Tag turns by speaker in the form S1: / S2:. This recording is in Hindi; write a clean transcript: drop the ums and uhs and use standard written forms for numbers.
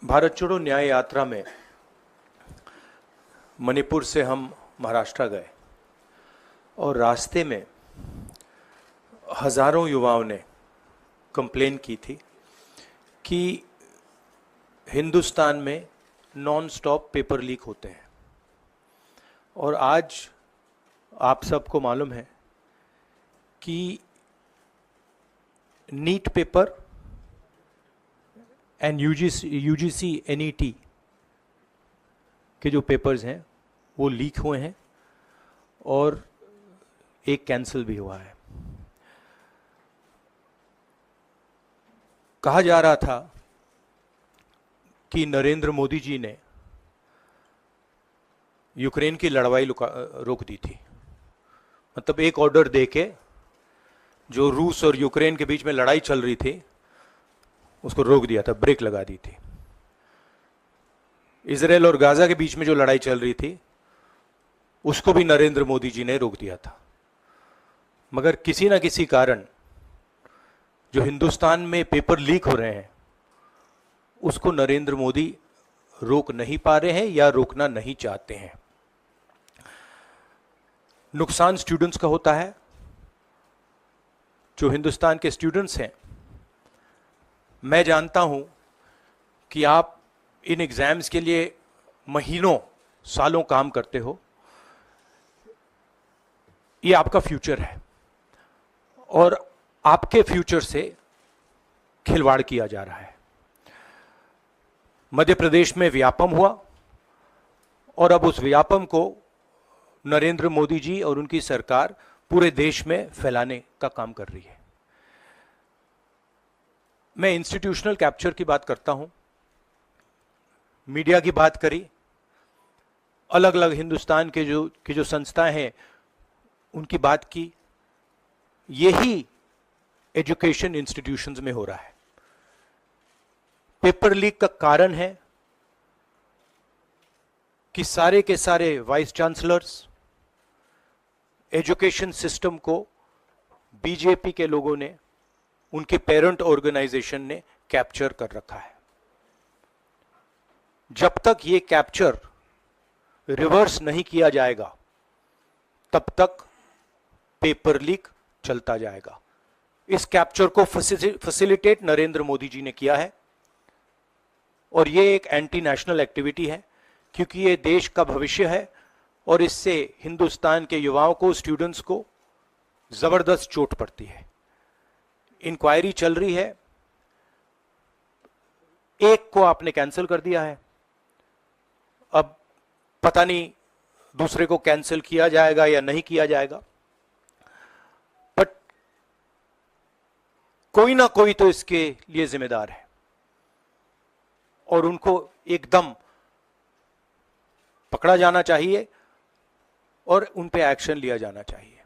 S1: भारत छोड़ो न्याय यात्रा में मणिपुर से हम महाराष्ट्र गए और रास्ते में हजारों युवाओं ने कंप्लेन की थी कि हिंदुस्तान में नॉन स्टॉप पेपर लीक होते हैं। और आज आप सबको मालूम है कि NEET paper and UGC NET के जो पेपर्स हैं वो लीक हुए हैं और एक कैंसिल भी हुआ है। कहा जा रहा था कि नरेंद्र मोदी जी ने यूक्रेन की लड़ाई रोक दी थी। मतलब एक ऑर्डर देके जो रूस और यूक्रेन के बीच में लड़ाई चल रही थी उसको रोक दिया था, ब्रेक लगा दी थी। इजराइल और गाजा के बीच में जो लड़ाई चल रही थी उसको भी नरेंद्र मोदी जी ने रोक दिया था। मगर किसी ना किसी कारण जो हिंदुस्तान में पेपर लीक हो रहे हैं उसको नरेंद्र मोदी रोक नहीं पा रहे हैं या रोकना नहीं चाहते हैं। नुकसान स्टूडेंट्स का होता है। जो हिंदुस्तान के स्टूडेंट्स हैं, मैं जानता हूं कि आप इन एग्जाम्स के लिए महीनों सालों काम करते हो। ये आपका फ्यूचर है और आपके फ्यूचर से खिलवाड़ किया जा रहा है। मध्य प्रदेश में व्यापम हुआ और अब उस व्यापम को नरेंद्र मोदी जी और उनकी सरकार पूरे देश में फैलाने का काम कर रही है। मैं इंस्टीट्यूशनल कैप्चर की बात करता हूं, मीडिया की बात करी, अलग अलग हिंदुस्तान के जो संस्थाएं हैं उनकी बात की। यही एजुकेशन इंस्टीट्यूशंस में हो रहा है। पेपर लीक का कारण है कि सारे के सारे वाइस चांसलर्स, एजुकेशन सिस्टम को बीजेपी के लोगों ने, उनके पेरेंट ऑर्गेनाइजेशन ने कैप्चर कर रखा है। जब तक ये कैप्चर रिवर्स नहीं किया जाएगा तब तक पेपर लीक चलता जाएगा। इस कैप्चर को फैसिलिटेट नरेंद्र मोदी जी ने किया है और ये एक एंटी नेशनल एक्टिविटी है क्योंकि ये देश का भविष्य है और इससे हिंदुस्तान के युवाओं को, स्टूडेंट्स को जबरदस्त चोट पड़ती है। इंक्वायरी चल रही है, एक को आपने कैंसिल कर दिया है, अब पता नहीं दूसरे को कैंसिल किया जाएगा या नहीं किया जाएगा। बट कोई ना कोई तो इसके लिए जिम्मेदार है और उनको एकदम पकड़ा जाना चाहिए और उन पे एक्शन लिया जाना चाहिए।